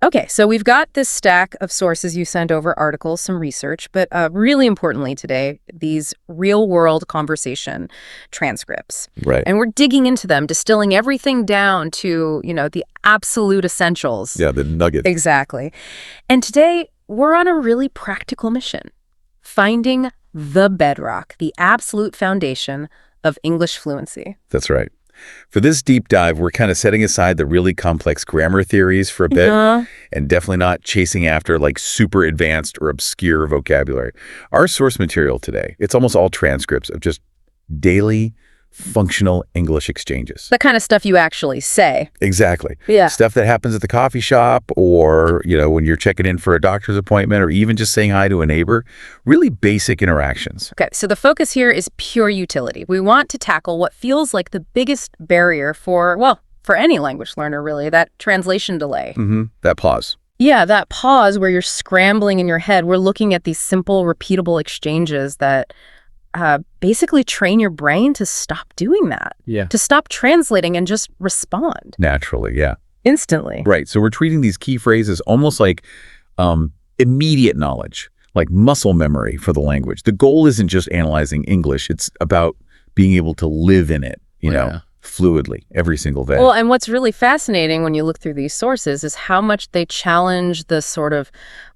Okay, so we've got this stack of sources you send over, articles, some research, but really importantly today, these real-world conversation transcripts. Right. And we're digging into them, distilling everything down to, the absolute essentials. Yeah, the nuggets. Exactly. And today, we're on a really practical mission, finding the bedrock, the absolute foundation of English fluency. That's right. For this deep dive, we're kind of setting aside the really complex grammar theories for a bit and definitely not chasing after like super advanced or obscure vocabulary. Our source material today, it's almost all transcripts of just daily functional English exchanges. The kind of stuff you actually say. Exactly. Yeah. Stuff that happens at the coffee shop or, when you're checking in for a doctor's appointment or even just saying hi to a neighbor. Really basic interactions. Okay, so the focus here is pure utility. We want to tackle what feels like the biggest barrier for any language learner, really, that translation delay. That pause. Yeah, that pause where you're scrambling in your head. We're looking at these simple, repeatable exchanges that basically train your brain to stop doing that. Yeah. To stop translating and just respond. Naturally, yeah. Instantly. Right. So we're treating these key phrases almost like immediate knowledge, like muscle memory for the language. The goal isn't just analyzing English. It's about being able to live in it, fluidly every single day. Well, and what's really fascinating when you look through these sources is how much they challenge the sort of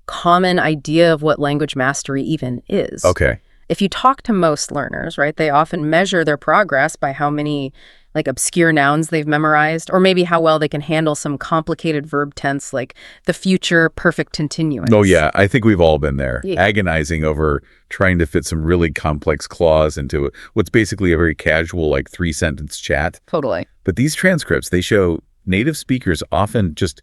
common idea of what language mastery even is. Okay. If you talk to most learners, right, they often measure their progress by how many obscure nouns they've memorized, or maybe how well they can handle some complicated verb tense like the future perfect continuous. Oh, yeah. I think we've all been there, Yeah. agonizing over trying to fit some really complex clause into what's basically a very casual, 3-sentence chat. Totally. But these transcripts, they show native speakers often just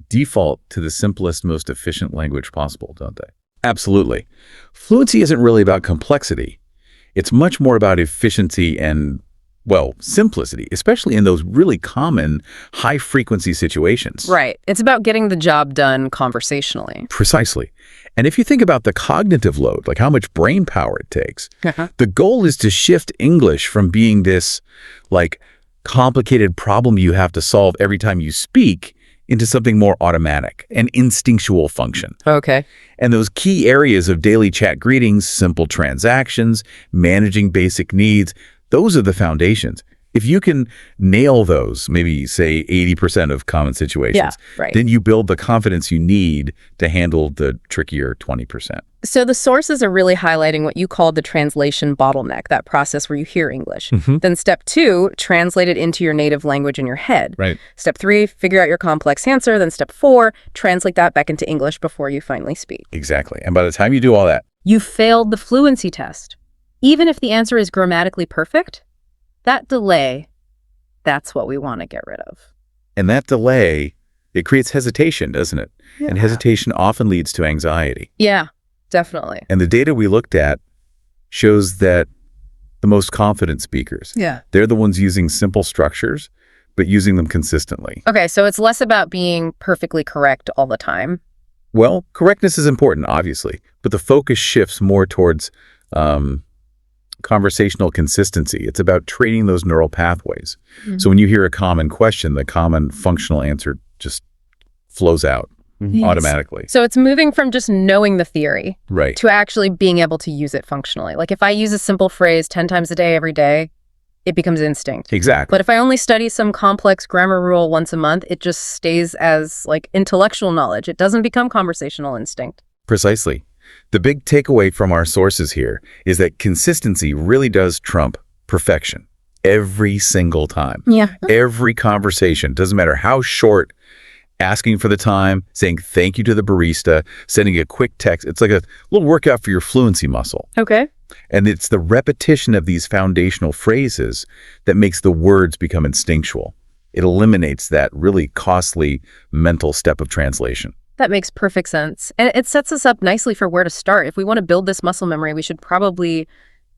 default to the simplest, most efficient language possible, don't they? Absolutely. Fluency isn't really about complexity. It's much more about efficiency and, simplicity, especially in those really common high-frequency situations. Right. It's about getting the job done conversationally. Precisely. And if you think about the cognitive load, like how much brain power it takes, the goal is to shift English from being this, complicated problem you have to solve every time you speak into something more automatic, an instinctual function. Okay. And those key areas of daily chat greetings, simple transactions, managing basic needs, those are the foundations. If you can nail those, maybe say 80% of common situations, right. then you build the confidence you need to handle the trickier 20%. So the sources are really highlighting what you called the translation bottleneck, that process where you hear English. Then step 2, translate it into your native language in your head. Right. Step 3, figure out your complex answer. Then step 4, translate that back into English before you finally speak. Exactly. And by the time you do all that, you failed the fluency test. Even if the answer is grammatically perfect, that delay, that's what we want to get rid of. And that delay, it creates hesitation, doesn't it? Yeah. And hesitation often leads to anxiety. Yeah, definitely. And the data we looked at shows that the most confident speakers, they're the ones using simple structures, but using them consistently. Okay, so it's less about being perfectly correct all the time. Well, correctness is important, obviously, but the focus shifts more towards conversational consistency. It's about training those neural pathways. So when you hear a common question, the common functional answer just flows out automatically. So it's moving from just knowing the theory Right. to actually being able to use it functionally. Like if I use a simple phrase 10 times a day, every day, it becomes instinct. Exactly. But if I only study some complex grammar rule once a month, it just stays as intellectual knowledge. It doesn't become conversational instinct. Precisely. The big takeaway from our sources here is that consistency really does trump perfection every single time. Yeah. Every conversation, doesn't matter how short, asking for the time, saying thank you to the barista, sending a quick text. It's like a little workout for your fluency muscle. Okay. And it's the repetition of these foundational phrases that makes the words become instinctual. It eliminates that really costly mental step of translation. That makes perfect sense. And it sets us up nicely for where to start. If we want to build this muscle memory, we should probably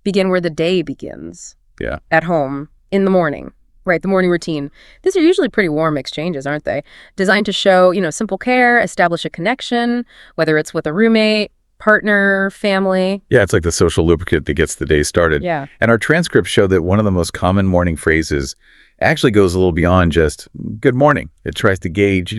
begin where the day begins. Yeah. At home, in the morning, right? The morning routine. These are usually pretty warm exchanges, aren't they? Designed to show, simple care, establish a connection, whether it's with a roommate, partner, family. Yeah, it's like the social lubricant that gets the day started. Yeah. And our transcripts show that one of the most common morning phrases actually goes a little beyond just good morning. It tries to gauge,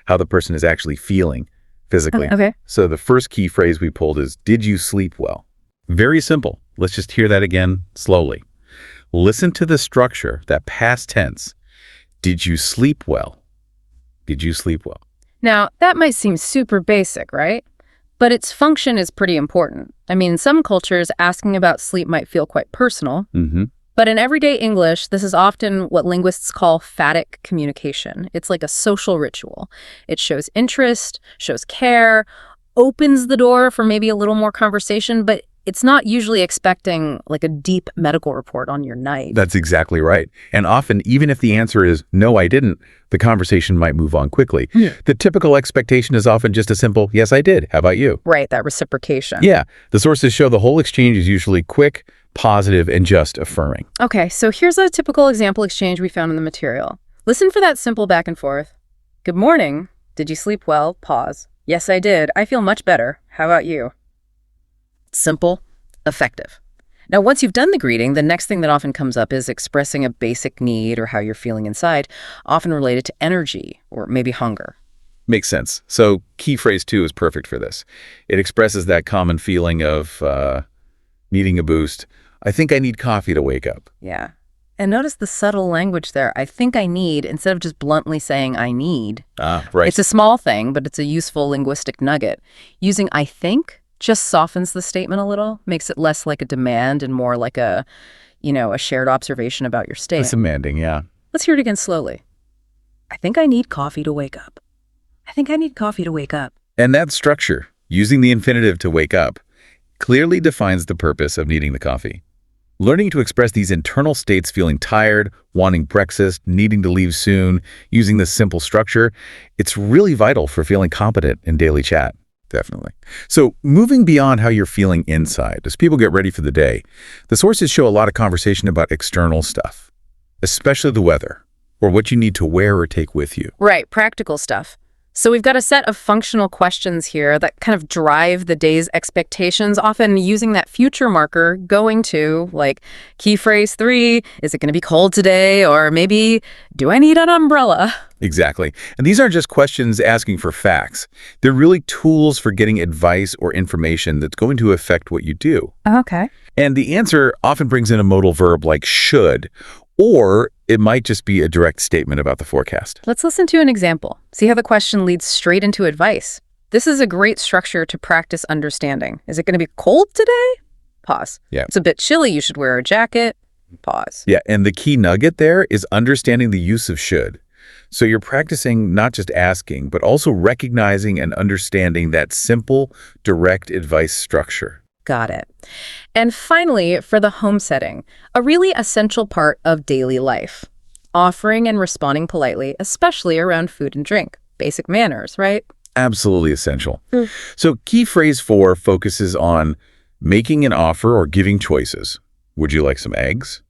how the person is actually feeling physically. Okay. So the first key phrase we pulled is, did you sleep well? Very simple. Let's just hear that again slowly. Listen to the structure, that past tense. Did you sleep well? Did you sleep well? Now, that might seem super basic, right? But its function is pretty important. I mean, in some cultures, asking about sleep might feel quite personal. Mm-hmm. But in everyday English, this is often what linguists call phatic communication. It's like a social ritual. It shows interest, shows care, opens the door for maybe a little more conversation, but it's not usually expecting like a deep medical report on your night. That's exactly right. And often, even if the answer is, no, I didn't, the conversation might move on quickly. Yeah. The typical expectation is often just a simple, yes, I did. How about you? Right, that reciprocation. Yeah. The sources show the whole exchange is usually quick, positive, and just affirming. Okay, so here's a typical example exchange we found in the material. Listen for that simple back and forth. Good morning. Did you sleep well? Pause. Yes, I did. I feel much better. How about you? Simple, effective. Now, once you've done the greeting, the next thing that often comes up is expressing a basic need or how you're feeling inside, often related to energy or maybe hunger. Makes sense. So key phrase 2 is perfect for this. It expresses that common feeling of needing a boost. I think I need coffee to wake up. Yeah. And notice the subtle language there. I think I need, instead of just bluntly saying I need. Right. It's a small thing, but it's a useful linguistic nugget. Using I think just softens the statement a little, makes it less like a demand and more like a shared observation about your state. It's demanding, yeah. Let's hear it again slowly. I think I need coffee to wake up. I think I need coffee to wake up. And that structure, using the infinitive to wake up, clearly defines the purpose of needing the coffee. Learning to express these internal states, feeling tired, wanting breakfast, needing to leave soon, using this simple structure, it's really vital for feeling competent in daily chat. Definitely. So moving beyond how you're feeling inside, as people get ready for the day, the sources show a lot of conversation about external stuff, especially the weather or what you need to wear or take with you. Right, practical stuff. So we've got a set of functional questions here that kind of drive the day's expectations, often using that future marker going to, like, key phrase 3, is it going to be cold today? Or maybe, do I need an umbrella? Exactly. And these aren't just questions asking for facts. They're really tools for getting advice or information that's going to affect what you do. Okay. And the answer often brings in a modal verb like should, or it might just be a direct statement about the forecast. Let's listen to an example. See how the question leads straight into advice. This is a great structure to practice understanding. Is it going to be cold today? Pause. Yeah. It's a bit chilly. You should wear a jacket. Pause. Yeah, and the key nugget there is understanding the use of should. So you're practicing not just asking, but also recognizing and understanding that simple, direct advice structure. Got it. And finally, for the home setting, a really essential part of daily life. Offering and responding politely, especially around food and drink. Basic manners, right? Absolutely essential. So key phrase 4 focuses on making an offer or giving choices. Would you like some eggs?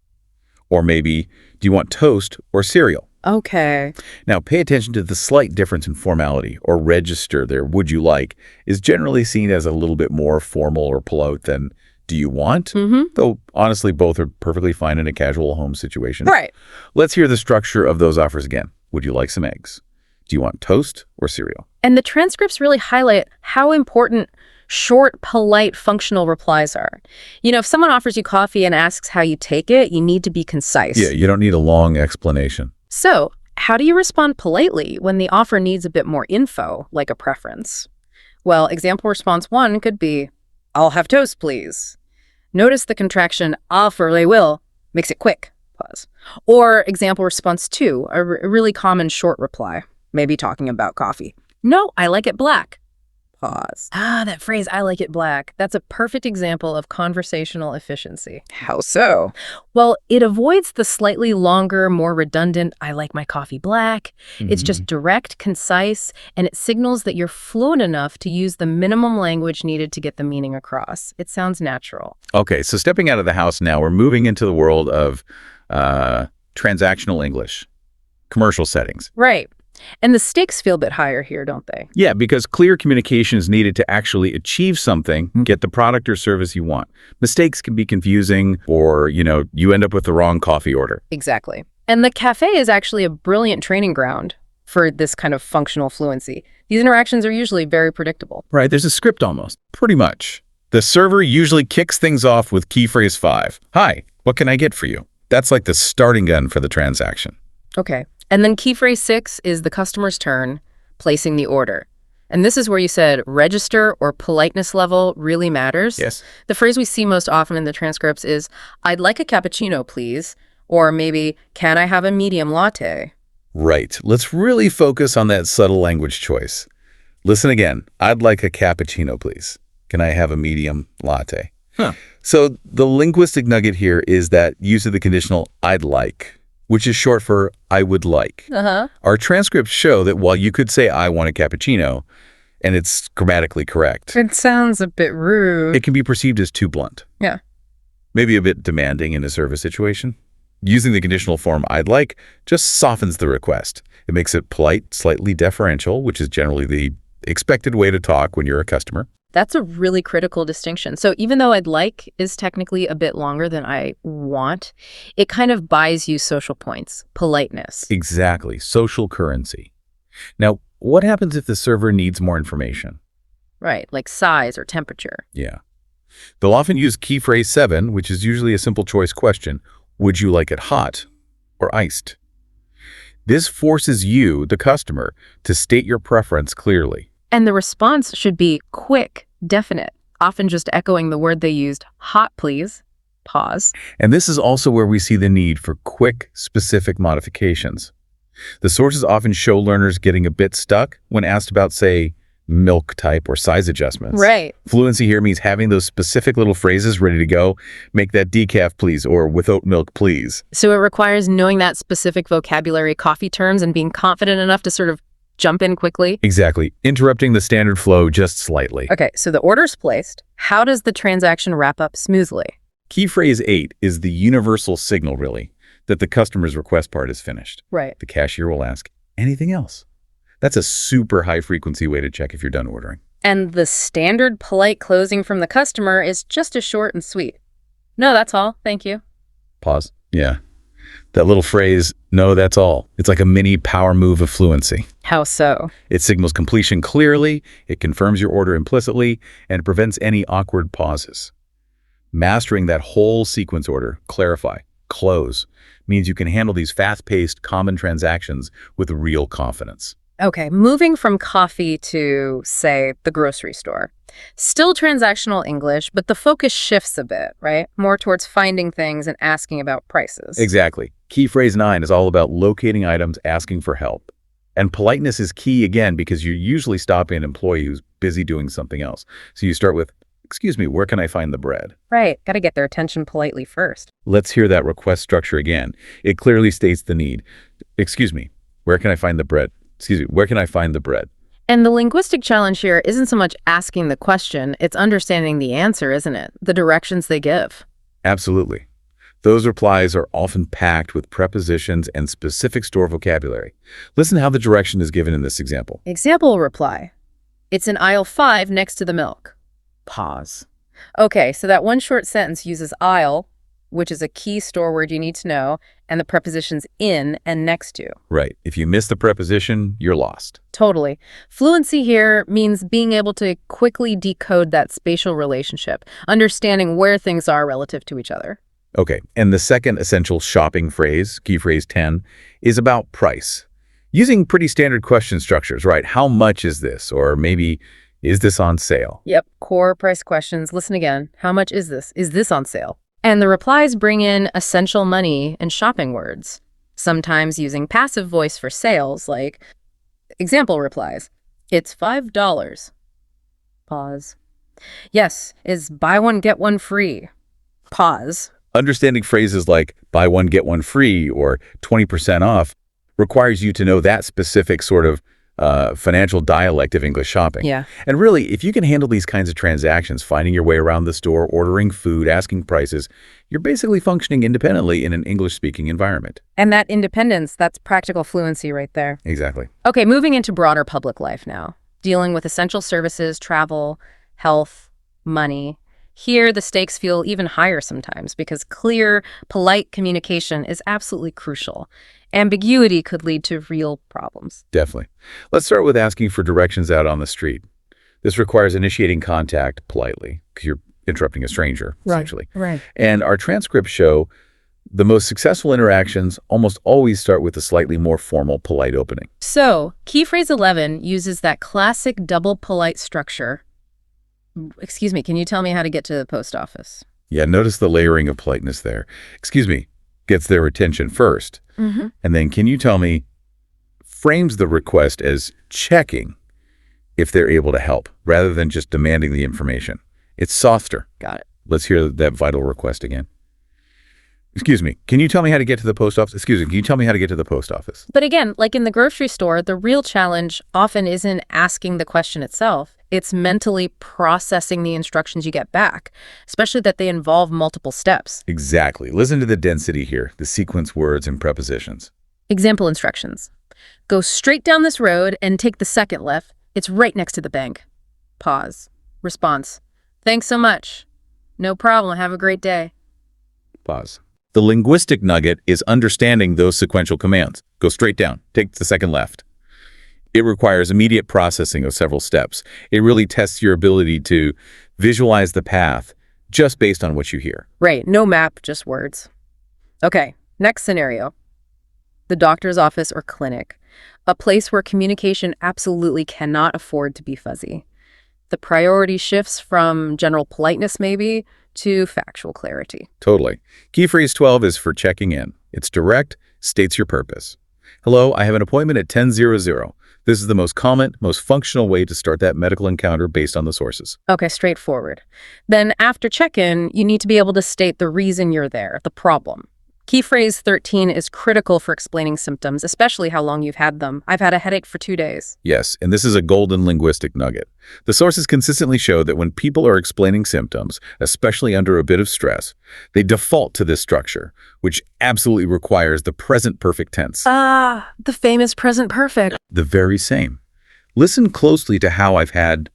Or maybe, do you want toast or cereal? Okay. Now, pay attention to the slight difference in formality or register there. Would you like is generally seen as a little bit more formal or polite than do you want? Though, honestly, both are perfectly fine in a casual home situation. Right. Let's hear the structure of those offers again. Would you like some eggs? Do you want toast or cereal? And the transcripts really highlight how important short, polite, functional replies are. If someone offers you coffee and asks how you take it, you need to be concise. Yeah, you don't need a long explanation. So, how do you respond politely when the offer needs a bit more info, like a preference? Well, example response 1 could be, I'll have toast, please. Notice the contraction, I'll surely will, makes it quick. Pause. Or example response 2, a really common short reply, maybe talking about coffee. No, I like it black. Pause. That phrase, I like it black, that's a perfect example of conversational efficiency. How so? Well, it avoids the slightly longer, more redundant, I like my coffee black. It's just direct, concise, and it signals that you're fluent enough to use the minimum language needed to get the meaning across. It sounds natural. Okay, so stepping out of the house now, we're moving into the world of transactional English, commercial settings. Right. And the stakes feel a bit higher here, don't they? Yeah, because clear communication is needed to actually achieve something, get the product or service you want. Mistakes can be confusing or, you end up with the wrong coffee order. Exactly. And the cafe is actually a brilliant training ground for this kind of functional fluency. These interactions are usually very predictable. Right, there's a script almost. Pretty much. The server usually kicks things off with key phrase 5. Hi, what can I get for you? That's like the starting gun for the transaction. Okay. And then key phrase 6 is the customer's turn, placing the order. And this is where you said register or politeness level really matters. Yes. The phrase we see most often in the transcripts is, I'd like a cappuccino, please. Or maybe, can I have a medium latte? Right. Let's really focus on that subtle language choice. Listen again. I'd like a cappuccino, please. Can I have a medium latte? So the linguistic nugget here is that use of the conditional I'd like, which is short for I would like. Our transcripts show that while you could say I want a cappuccino, and it's grammatically correct, It sounds a bit rude. it can be perceived as too blunt. Yeah. Maybe a bit demanding in a service situation. Using the conditional form I'd like just softens the request. It makes it polite, slightly deferential, which is generally the expected way to talk when you're a customer. That's a really critical distinction. So even though I'd like is technically a bit longer than I want, it kind of buys you social points, politeness. Exactly. Social currency. Now, what happens if the server needs more information? Right, like size or temperature. Yeah. They'll often use key phrase 7, which is usually a simple choice question. Would you like it hot or iced? This forces you, the customer, to state your preference clearly. And the response should be quick, definite, often just echoing the word they used, hot please, pause. And this is also where we see the need for quick, specific modifications. The sources often show learners getting a bit stuck when asked about, say, milk type or size adjustments. Right. Fluency here means having those specific little phrases ready to go. Make that decaf, please, or with oat milk, please. So it requires knowing that specific vocabulary, coffee terms, and being confident enough to sort of jump in quickly. Exactly. Interrupting the standard flow just slightly. Okay, so the order's placed. How does the transaction wrap up smoothly? Key phrase 8 is the universal signal, really, that the customer's request part is finished. Right. The cashier will ask, anything else? That's a super high-frequency way to check if you're done ordering. And the standard polite closing from the customer is just as short and sweet. No, that's all. Thank you. Pause. Yeah. That little phrase, no, that's all. It's like a mini power move of fluency. How so? It signals completion clearly, it confirms your order implicitly, and it prevents any awkward pauses. Mastering that whole sequence order, clarify, close, means you can handle these fast-paced, common transactions with real confidence. Okay, moving from coffee to, say, the grocery store. Still transactional English, but the focus shifts a bit, right? More towards finding things and asking about prices. Exactly. Key phrase 9 is all about locating items, asking for help. And politeness is key, again, because you're usually stopping an employee who's busy doing something else. So you start with, excuse me, where can I find the bread? Right, gotta get their attention politely first. Let's hear that request structure again. It clearly states the need. Excuse me, where can I find the bread? Excuse me, where can I find the bread? And the linguistic challenge here isn't so much asking the question, it's understanding the answer, isn't it? The directions they give. Absolutely. Those replies are often packed with prepositions and specific store vocabulary. Listen how the direction is given in this example. Example reply. It's in aisle 5 next to the milk. Pause. Okay, so that one short sentence uses aisle, which is a key store word you need to know, and the prepositions in and next to. Right. If you miss the preposition, you're lost. Totally. Fluency here means being able to quickly decode that spatial relationship, understanding where things are relative to each other. Okay, and the second essential shopping phrase, key phrase 10, is about price. Using pretty standard question structures, right? How much is this? Or maybe, is this on sale? Yep, core price questions. Listen again. How much is this? Is this on sale? And the replies bring in essential money and shopping words, sometimes using passive voice for sales, like example replies. It's $5. Pause. Yes, is buy one, get one free. Pause. Understanding phrases like buy one, get one free or 20% off requires you to know that specific sort of financial dialect of English shopping. Yeah. And really, if you can handle these kinds of transactions, finding your way around the store, ordering food, asking prices, you're basically functioning independently in an English-speaking environment. And that independence, that's practical fluency right there. Exactly. Okay, moving into broader public life now, dealing with essential services, travel, health, money. Here, the stakes feel even higher sometimes because clear, polite communication is absolutely crucial. Ambiguity could lead to real problems. Definitely. Let's start with asking for directions out on the street. This requires initiating contact politely because you're interrupting a stranger, essentially. Right. And our transcripts show the most successful interactions almost always start with a slightly more formal, polite opening. So, key phrase 11 uses that classic double polite structure. Excuse me, can you tell me how to get to the post office? Yeah, notice the layering of politeness there. Excuse me, gets their attention first. Mm-hmm. And then can you tell me, frames the request as checking if they're able to help, rather than just demanding the information. It's softer. Got it. Let's hear that vital request again. Excuse me, can you tell me how to get to the post office? Excuse me, can you tell me how to get to the post office? But again, like in the grocery store, the real challenge often isn't asking the question itself. It's mentally processing the instructions you get back, especially that they involve multiple steps. Exactly. Listen to the density here, the sequence words and prepositions. Example instructions. Go straight down this road and take the second left. It's right next to the bank. Pause. Response. Thanks so much. No problem. Have a great day. Pause. The linguistic nugget is understanding those sequential commands. Go straight down. Take the second left. It requires immediate processing of several steps. It really tests your ability to visualize the path just based on what you hear. Right. No map, just words. Okay. Next scenario. The doctor's office or clinic. A place where communication absolutely cannot afford to be fuzzy. The priority shifts from general politeness, maybe, to factual clarity. Totally. Key phrase 12 is for checking in. It's direct, states your purpose. Hello, I have an appointment at 10:00. This is the most common, most functional way to start that medical encounter based on the sources. Okay, straightforward. Then after check-in, you need to be able to state the reason you're there, the problem. Key phrase 13 is critical for explaining symptoms, especially how long you've had them. I've had a headache for 2 days. Yes, and this is a golden linguistic nugget. The sources consistently show that when people are explaining symptoms, especially under a bit of stress, they default to this structure, which absolutely requires the present perfect tense. The famous present perfect. The very same. Listen closely to how I've had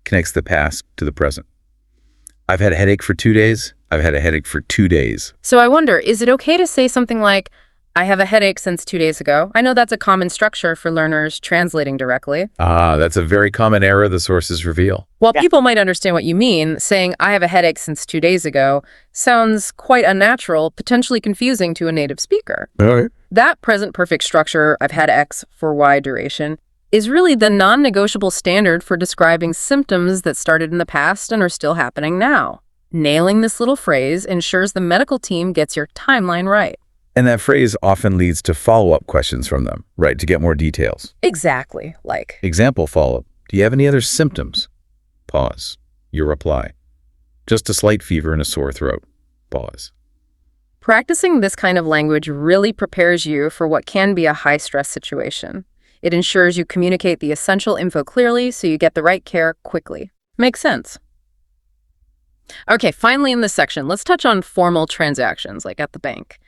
connects the past to the present. I've had a headache for 2 days. I've had a headache for 2 days. So I wonder, is it okay to say something like, I have a headache since 2 days ago? I know that's a common structure for learners translating directly. That's a very common error the sources reveal. While people might understand what you mean, saying, I have a headache since 2 days ago sounds quite unnatural, potentially confusing to a native speaker. All right. That present perfect structure, I've had X for Y duration, is really the non-negotiable standard for describing symptoms that started in the past and are still happening now. Nailing this little phrase ensures the medical team gets your timeline right. And that phrase often leads to follow-up questions from them, right, to get more details. Exactly, like. Example follow-up. Do you have any other symptoms? Pause. Your reply. Just a slight fever and a sore throat. Pause. Practicing this kind of language really prepares you for what can be a high-stress situation. It ensures you communicate the essential info clearly so you get the right care quickly. Makes sense. Okay, finally in this section, let's touch on formal transactions, like at the bank.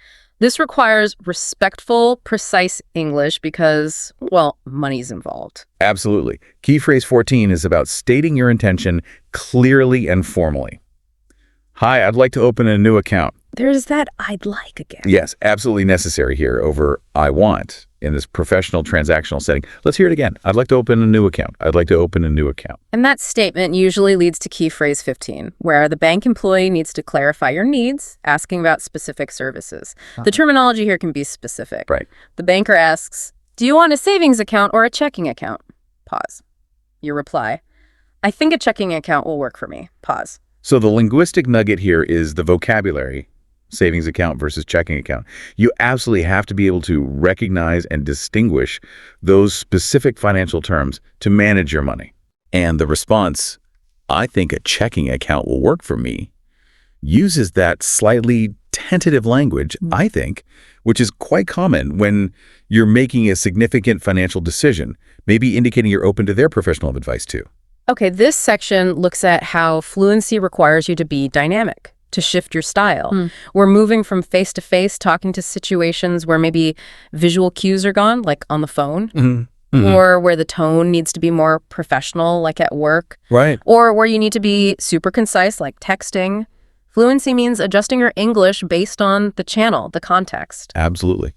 This requires respectful, precise English because, well, money's involved. Absolutely. Key phrase 14 is about stating your intention clearly and formally. Hi, I'd like to open a new account. There's that I'd like again. Yes, absolutely necessary here over I want in this professional transactional setting. Let's hear it again. I'd like to open a new account. I'd like to open a new account. And that statement usually leads to key phrase 15, where the bank employee needs to clarify your needs, asking about specific services. The terminology here can be specific. Right. The banker asks, do you want a savings account or a checking account? Pause. Your reply, I think a checking account will work for me. Pause. So the linguistic nugget here is the vocabulary. Savings account versus checking account. You absolutely have to be able to recognize and distinguish those specific financial terms to manage your money. And the response, I think a checking account will work for me, uses that slightly tentative language, I think, which is quite common when you're making a significant financial decision, maybe indicating you're open to their professional advice too. Okay, this section looks at how fluency requires you to be dynamic, to shift your style. We're moving from face-to-face talking to situations where maybe visual cues are gone, like on the phone. or where the tone needs to be more professional, like at work, Right. or where you need to be super concise, like texting. Fluency means adjusting your English based on the channel, the context. Absolutely.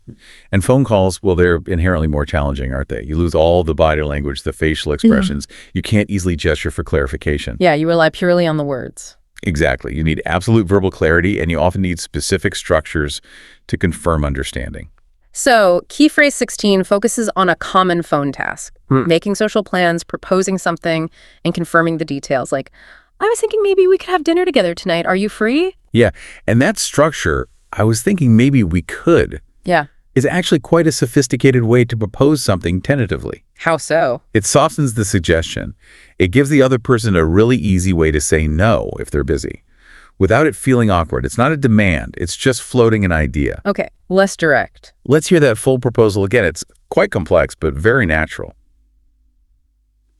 And phone calls, well, they're inherently more challenging, aren't they? You lose all the body language, the facial expressions. You can't easily gesture for clarification. Yeah, you rely purely on the words. Exactly. You need absolute verbal clarity, and you often need specific structures to confirm understanding. So, key phrase 16 focuses on a common phone task, making social plans, proposing something, and confirming the details. Like, I was thinking maybe we could have dinner together tonight. Are you free? Yeah, and that structure, I was thinking maybe we could, Yeah. is actually quite a sophisticated way to propose something tentatively. How so? It softens the suggestion. It gives the other person a really easy way to say no if they're busy, without it feeling awkward. It's not a demand. It's just floating an idea. Okay, less direct. Let's hear that full proposal again. It's quite complex, but very natural.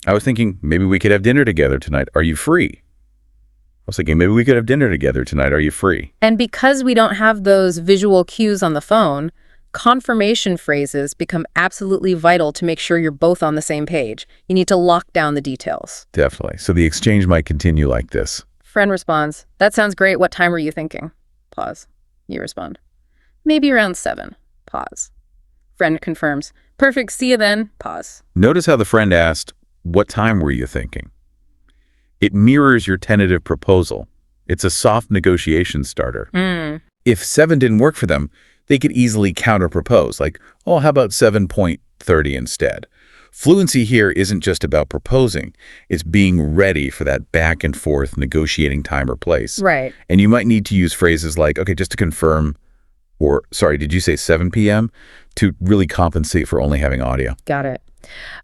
I was thinking maybe we could have dinner together tonight. Are you free? I was thinking maybe we could have dinner together tonight. Are you free? And because we don't have those visual cues on the phone, confirmation phrases become absolutely vital to make sure you're both on the same page. You need to lock down the details. Definitely. So the exchange might continue like this. Friend responds, "That sounds great. What time were you thinking?" Pause. You respond, "Maybe around 7. Pause. Friend confirms, "Perfect. See you then." Pause. Notice how the friend asked, what time were you thinking? It mirrors your tentative proposal. It's a soft negotiation starter. If 7 didn't work for them, they could easily counter-propose, like, oh, how about 7.30 instead? Fluency here isn't just about proposing. It's being ready for that back and forth negotiating time or place. Right. And you might need to use phrases like, okay, just to confirm, or sorry, did you say 7 p.m.? To really compensate for only having audio. Got it.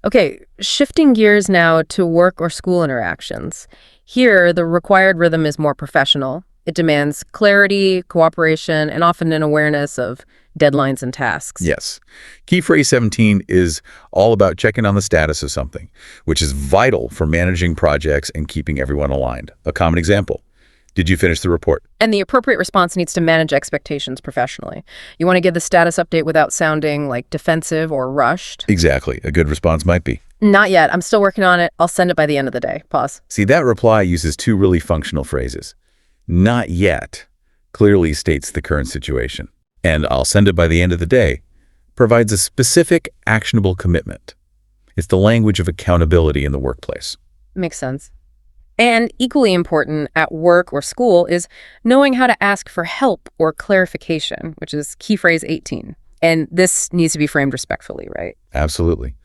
Okay, shifting gears now to work or school interactions. Here, the required rhythm is more professional. It demands clarity, cooperation, and often an awareness of deadlines and tasks. Yes. Key phrase 17 is all about checking on the status of something, which is vital for managing projects and keeping everyone aligned. A common example. Did you finish the report? And the appropriate response needs to manage expectations professionally. You want to give the status update without sounding like defensive or rushed. Exactly. A good response might be. Not yet. I'm still working on it. I'll send it by the end of the day. Pause. See, that reply uses 2 really functional phrases. Not yet clearly states the current situation. And I'll send it by the end of the day provides a specific, actionable commitment. It's the language of accountability in the workplace. Makes sense. And equally important at work or school is knowing how to ask for help or clarification, which is key phrase 18. And this needs to be framed respectfully, right? Absolutely.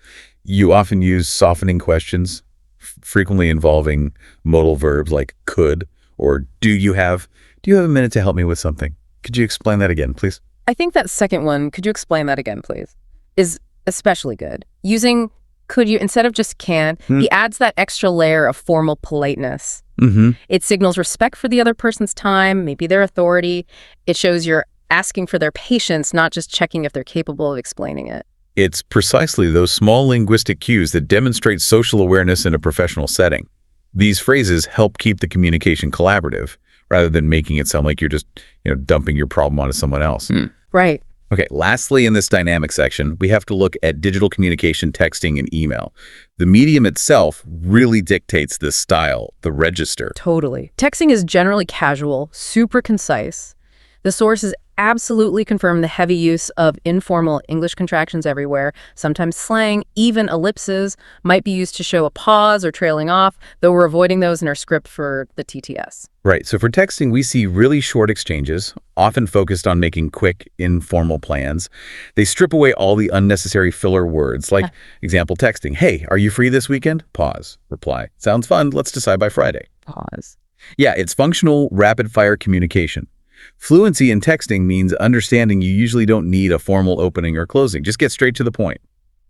You often use softening questions, frequently involving modal verbs like could or do you have a minute to help me with something? Could you explain that again, please? I think that second one, could you explain that again, please, is especially good. Using could you instead of just can, he adds that extra layer of formal politeness. It signals respect for the other person's time, maybe their authority. It shows you're asking for their patience, not just checking if they're capable of explaining it. It's precisely those small linguistic cues that demonstrate social awareness in a professional setting. These phrases help keep the communication collaborative rather than making it sound like you're just, dumping your problem onto someone else. Right. Okay, lastly, in this dynamic section, we have to look at digital communication, texting, and email. The medium itself really dictates the style, the register. Totally. Texting is generally casual, super concise. The sources absolutely confirm the heavy use of informal English contractions everywhere. Sometimes slang, even ellipses, might be used to show a pause or trailing off, though we're avoiding those in our script for the TTS. Right, so for texting, we see really short exchanges, often focused on making quick, informal plans. They strip away all the unnecessary filler words, like example texting, hey, are you free this weekend? Pause. Reply, sounds fun, let's decide by Friday. Pause. Yeah, it's functional, rapid-fire communication. Fluency in texting means understanding you usually don't need a formal opening or closing. Just get straight to the point.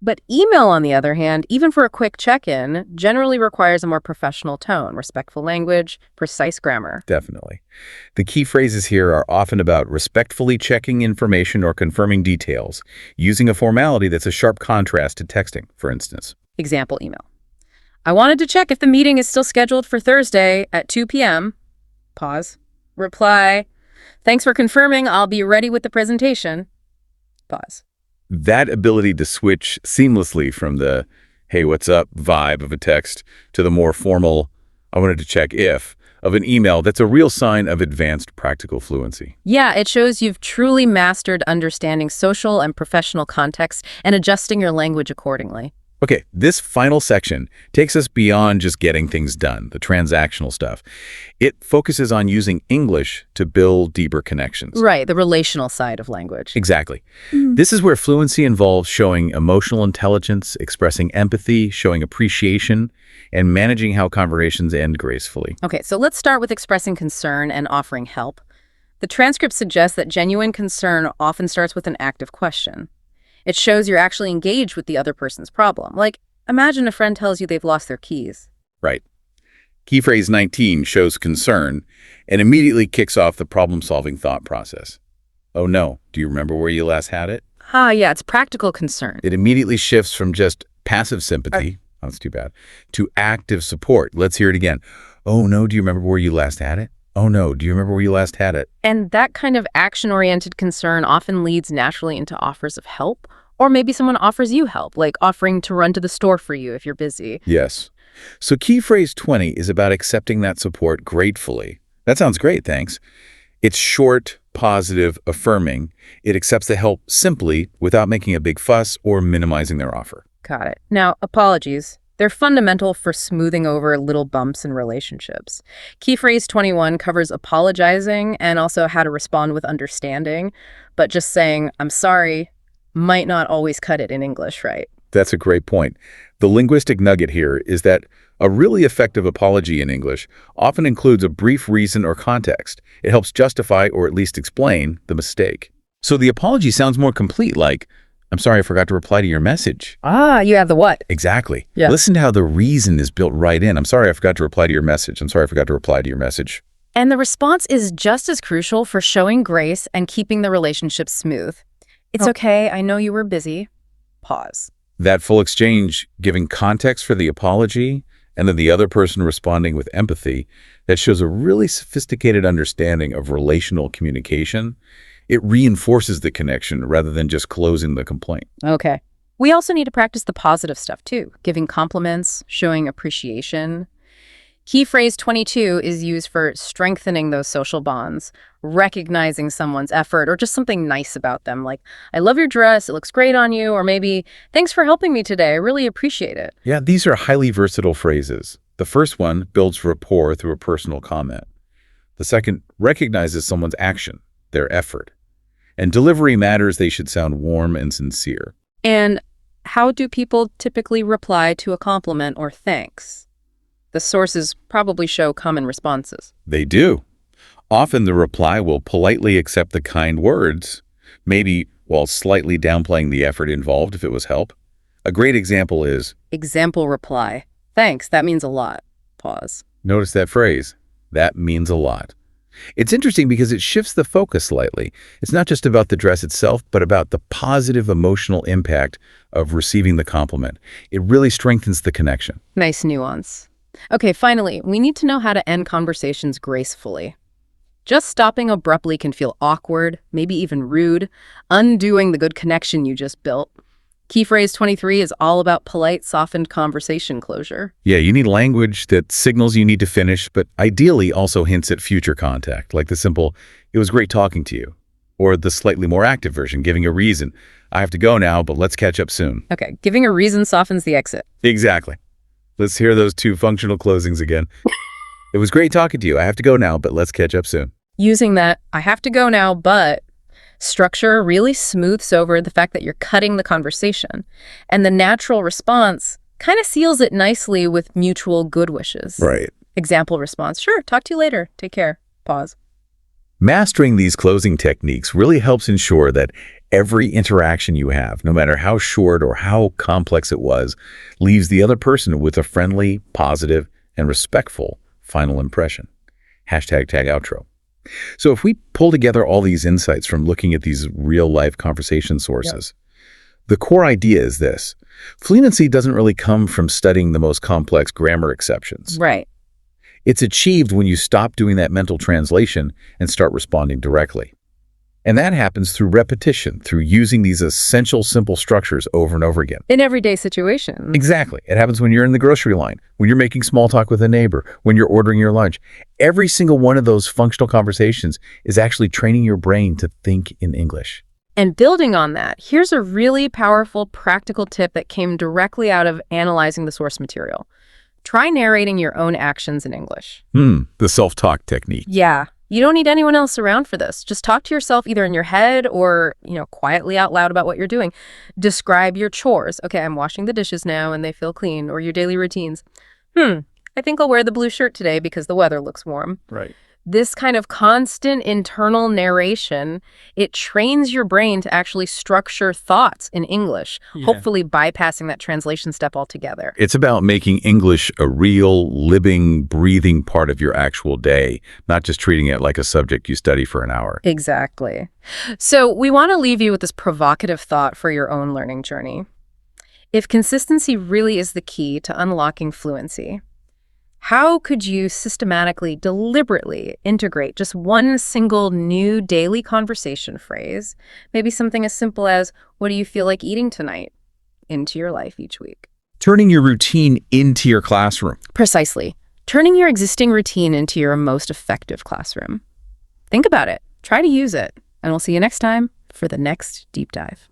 But email, on the other hand, even for a quick check-in, generally requires a more professional tone, respectful language, precise grammar. Definitely. The key phrases here are often about respectfully checking information or confirming details, using a formality that's a sharp contrast to texting, for instance. Example email. I wanted to check if the meeting is still scheduled for Thursday at 2 p.m. Pause. Reply. Thanks for confirming. I'll be ready with the presentation. Pause. That ability to switch seamlessly from the, hey, what's up vibe of a text to the more formal, I wanted to check if, of an email, that's a real sign of advanced practical fluency. Yeah, it shows you've truly mastered understanding social and professional context and adjusting your language accordingly. Okay, this final section takes us beyond just getting things done, the transactional stuff. It focuses on using English to build deeper connections. Right, the relational side of language. Exactly. This is where fluency involves showing emotional intelligence, expressing empathy, showing appreciation, and managing how conversations end gracefully. Okay, so let's start with expressing concern and offering help. The transcript suggests that genuine concern often starts with an active question. It shows you're actually engaged with the other person's problem. Like, imagine a friend tells you they've lost their keys. Right. Key phrase 19 shows concern and immediately kicks off the problem-solving thought process. Oh no, do you remember where you last had it? Yeah, it's practical concern. It immediately shifts from just passive sympathy, oh, that's too bad, to active support. Let's hear it again. Oh no, do you remember where you last had it? Oh no, do you remember where you last had it? And that kind of action-oriented concern often leads naturally into offers of help, or maybe someone offers you help, like offering to run to the store for you if you're busy. Yes. So key phrase 20 is about accepting that support gratefully. That sounds great, thanks. It's short, positive, affirming. It accepts the help simply without making a big fuss or minimizing their offer. Got it. Now, apologies. They're fundamental for smoothing over little bumps in relationships. Key phrase 21 covers apologizing and also how to respond with understanding, but just saying, I'm sorry, might not always cut it in English, right? That's a great point. The linguistic nugget here is that a really effective apology in English often includes a brief reason or context. It helps justify or at least explain the mistake. So the apology sounds more complete, like, I'm sorry I forgot to reply to your message. You have the what? Exactly. Yeah. Listen to how the reason is built right in. I'm sorry I forgot to reply to your message. I'm sorry I forgot to reply to your message. And the response is just as crucial for showing grace and keeping the relationship smooth. It's okay, I know you were busy. Pause. That full exchange, giving context for the apology, and then the other person responding with empathy, that shows a really sophisticated understanding of relational communication. It reinforces the connection rather than just closing the complaint. Okay. We also need to practice the positive stuff too, giving compliments, showing appreciation. Key phrase 22 is used for strengthening those social bonds, recognizing someone's effort or just something nice about them, like, I love your dress, it looks great on you, or maybe, thanks for helping me today, I really appreciate it. Yeah, these are highly versatile phrases. The first one builds rapport through a personal comment. The second recognizes someone's action, their effort. And delivery matters, they should sound warm and sincere. And how do people typically reply to a compliment or thanks? The sources probably show common responses. They do. Often the reply will politely accept the kind words, maybe while slightly downplaying the effort involved if it was help. A great example is, Example reply. Thanks, that means a lot. Pause. notice that phrase, that means a lot. It's interesting because it shifts the focus slightly. It's not just about the dress itself, but about the positive emotional impact of receiving the compliment. It really strengthens the connection. Nice nuance. Okay, finally, we need to know how to end conversations gracefully. Just stopping abruptly can feel awkward, maybe even rude, undoing the good connection you just built. Key phrase 23 is all about polite, softened conversation closure. Yeah, you need language that signals you need to finish, but ideally also hints at future contact, like the simple, it was great talking to you, or the slightly more active version, giving a reason. I have to go now, but let's catch up soon. Okay, giving a reason softens the exit. Exactly. Let's hear those two functional closings again. It was great talking to you. I have to go now, but let's catch up soon. Using that, I have to go now, but structure really smooths over the fact that you're cutting the conversation. And the natural response kind of seals it nicely with mutual good wishes. Right. Example response, sure, talk to you later. Take care. Pause. Mastering these closing techniques really helps ensure that every interaction you have, no matter how short or how complex it was, leaves the other person with a friendly, positive, and respectful final impression. #outro. So if we pull together all these insights from looking at these real-life conversation sources, the core idea is this. Fluency doesn't really come from studying the most complex grammar exceptions. Right. It's achieved when you stop doing that mental translation and start responding directly. And that happens through repetition, through using these essential simple structures over and over again. In everyday situations. Exactly. It happens when you're in the grocery line, when you're making small talk with a neighbor, when you're ordering your lunch. Every single one of those functional conversations is actually training your brain to think in English. And building on that, here's a really powerful practical tip that came directly out of analyzing the source material. Try narrating your own actions in English. The self-talk technique. Yeah. You don't need anyone else around for this. Just talk to yourself either in your head or, quietly out loud about what you're doing. Describe your chores. Okay, I'm washing the dishes now and they feel clean. Or your daily routines. I think I'll wear the blue shirt today because the weather looks warm. Right. This kind of constant internal narration, it trains your brain to actually structure thoughts in English, hopefully bypassing that translation step altogether. It's about making English a real, living, breathing part of your actual day, not just treating it like a subject you study for an hour. Exactly. So we want to leave you with this provocative thought for your own learning journey. If consistency really is the key to unlocking fluency, how could you systematically, deliberately integrate just one single new daily conversation phrase, maybe something as simple as, what do you feel like eating tonight, into your life each week? Turning your routine into your classroom. Precisely. Turning your existing routine into your most effective classroom. Think about it. Try to use it. And we'll see you next time for the next deep dive.